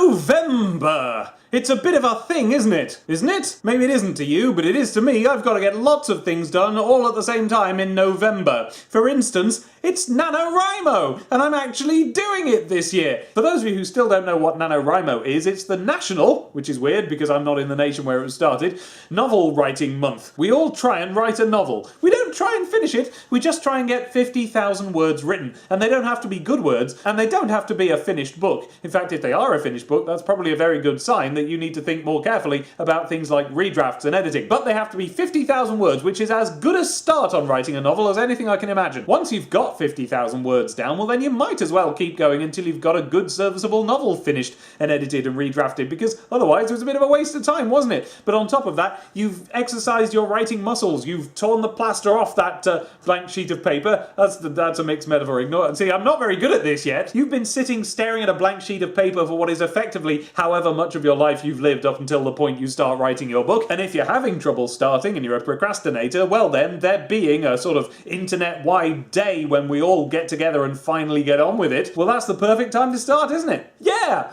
November! It's a bit of a thing, isn't it? Isn't it? Maybe it isn't to you, but it is to me. I've got to get lots of things done all at the same time in November. For instance, it's NaNoWriMo, and I'm actually doing it this year. For those of you who still don't know what NaNoWriMo is, it's the national, which is weird because I'm not in the nation where it was started, novel writing month. We all try and write a novel. We don't try and finish it, we just try and get 50,000 words written. And they don't have to be good words, and they don't have to be a finished book. In fact, if they are a finished book, that's probably a very good sign that you need to think more carefully about things like redrafts and editing. But they have to be 50,000 words, which is as good a start on writing a novel as anything I can imagine. Once you've got 50,000 words down, well then you might as well keep going until you've got a good serviceable novel finished and edited and redrafted, because otherwise it was a bit of a waste of time, wasn't it? But on top of that, you've exercised your writing muscles, you've torn the plaster off that blank sheet of paper. That's a mixed metaphor, ignore it. See, I'm not very good at this yet. You've been sitting staring at a blank sheet of paper for what is effectively however much of your life you've lived up until the point you start writing your book. And if you're having trouble starting and you're a procrastinator, well then, there being a sort of internet-wide day when we all get together and finally get on with it, well that's the perfect time to start, isn't it? Yeah,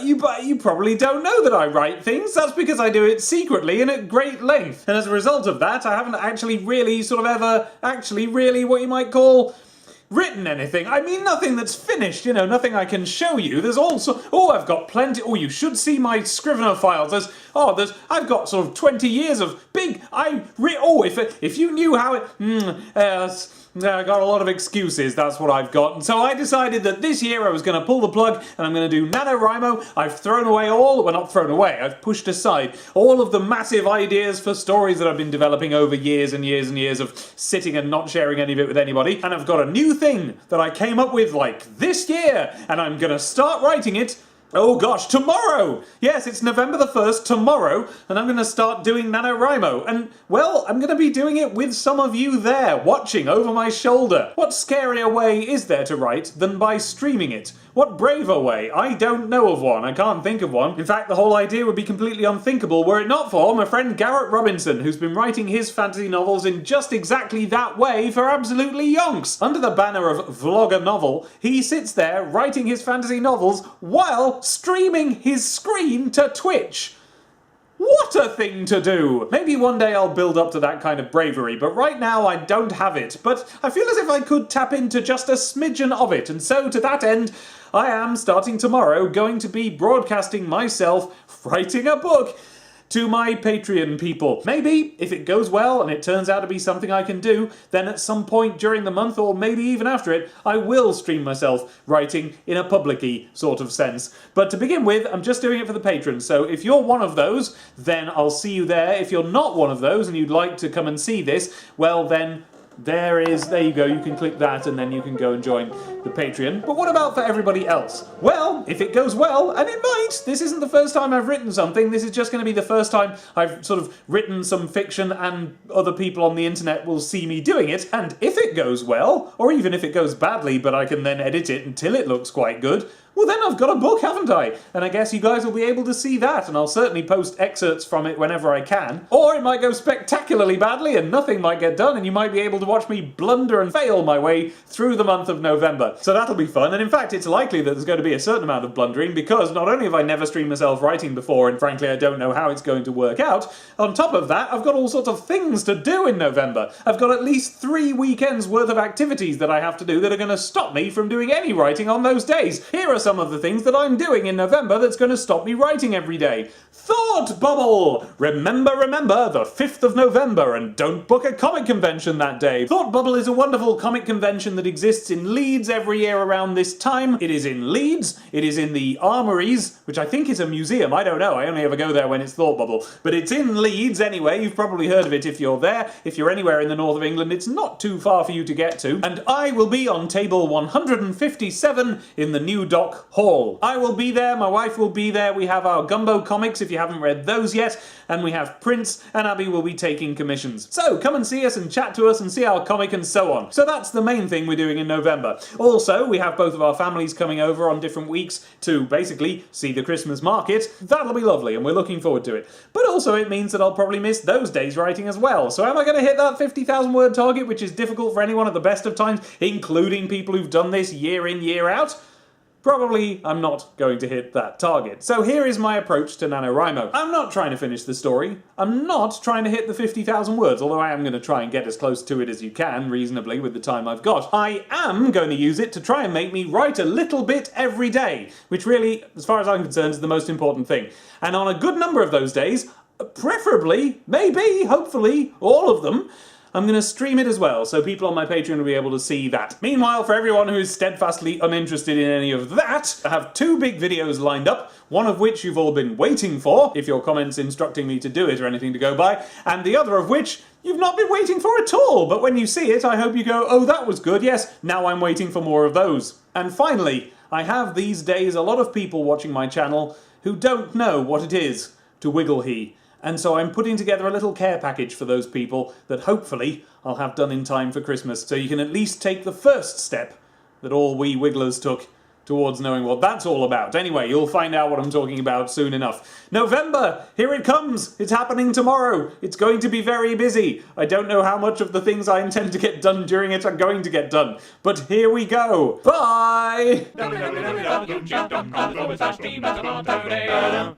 you probably don't know that I write things. That's because I do it secretly and at great length. And as a result of that, I haven't actually really what you might call written anything. I mean, nothing that's finished, you know, nothing I can show you. There's also, I've got plenty, you should see my Scrivener files. I've got sort of 20 years of big, if you knew how it, I got a lot of excuses, that's what I've got. And so I decided that this year I was going to pull the plug and I'm going to do NaNoWriMo. I've thrown away not thrown away, I've pushed aside all of the massive ideas for stories that I've been developing over years and years and years of sitting and not sharing any of it with anybody. And I've got a new thing that I came up with like this year, and I'm going to start writing it. Oh gosh, tomorrow! Yes, it's November the 1st, tomorrow, and I'm going to start doing NaNoWriMo. And, well, I'm going to be doing it with some of you there, watching over my shoulder. What scarier way is there to write than by streaming it? What braver way? I don't know of one. I can't think of one. In fact, the whole idea would be completely unthinkable were it not for my friend Garrett who's been writing his fantasy novels in just exactly that way for absolutely yonks. Under the banner of vloganovel, he sits there writing his fantasy novels while streaming his screen to Twitch. What a thing to do! Maybe one day I'll build up to that kind of bravery, but right now I don't have it. But I feel as if I could tap into just a smidgen of it, and so to that end, I am, starting tomorrow, going to be broadcasting myself writing a book to my Patreon people. Maybe, if it goes well and it turns out to be something I can do, then at some point during the month, or maybe even after it, I will stream myself writing in a public-y sort of sense. But to begin with, I'm just doing it for the patrons, so if you're one of those, then I'll see you there. If you're not one of those and you'd like to come and see this, well then, there you go, you can click that and then you can go and join the Patreon. But what about for everybody else? Well, if it goes well, and it might, this isn't the first time I've written something, this is just going to be the first time I've sort of written some fiction and other people on the internet will see me doing it, and if it goes well, or even if it goes badly but I can then edit it until it looks quite good, well then I've got a book, haven't I? And I guess you guys will be able to see that, and I'll certainly post excerpts from it whenever I can. Or it might go spectacularly badly and nothing might get done, and you might be able to watch me blunder and fail my way through the month of November. So that'll be fun, and in fact it's likely that there's going to be a certain amount of blundering, because not only have I never streamed myself writing before, and frankly I don't know how it's going to work out, on top of that I've got all sorts of things to do in November. I've got at least 3 weekends worth of activities that I have to do that are going to stop me from doing any writing on those days. Here are some of the things that I'm doing in November that's going to stop me writing every day. Thought Bubble! Remember, the 5th of November, and don't book a comic convention that day. Thought Bubble is a wonderful comic convention that exists in Leeds every year around this time. It is in Leeds, it is in the Armouries, which I think is a museum, I don't know, I only ever go there when it's Thought Bubble. But it's in Leeds anyway, you've probably heard of it if you're there. If you're anywhere in the north of England, it's not too far for you to get to. And I will be on table 157 in the New Dock Hall. I will be there, my wife will be there, we have our Gumbo comics if you haven't read those yet, and we have prints, and Abby will be taking commissions. So come and see us and chat to us and see our comic and so on. So that's the main thing we're doing in November. Also, we have both of our families coming over on different weeks to basically see the Christmas market. That'll be lovely and we're looking forward to it. But also it means that I'll probably miss those days writing as well. So am I going to hit that 50,000 word target, which is difficult for anyone at the best of times, including people who've done this year in, year out? probably I'm not going to hit that target. So here is my approach to NaNoWriMo. I'm not trying to finish the story. I'm not trying to hit the 50,000 words, although I am going to try and get as close to it as you can, reasonably, with the time I've got. I am going to use it to try and make me write a little bit every day, which really, as far as I'm concerned, is the most important thing. And on a good number of those days, preferably, maybe, hopefully, all of them, I'm going to stream it as well, so people on my Patreon will be able to see that. Meanwhile, for everyone who is steadfastly uninterested in any of that, I have 2 big videos lined up, one of which you've all been waiting for, if your comments instructing me to do it or anything to go by, and the other of which you've not been waiting for at all, but when you see it, I hope you go, oh, that was good, yes, now I'm waiting for more of those. And finally, I have these days a lot of people watching my channel who don't know what it is to wiggle-he. And so I'm putting together a little care package for those people that hopefully I'll have done in time for Christmas, so you can at least take the first step that all we wigglers took towards knowing what that's all about. Anyway, you'll find out what I'm talking about soon enough. November! Here it comes! It's happening tomorrow! It's going to be very busy. I don't know how much of the things I intend to get done during it are going to get done, but here we go! Bye!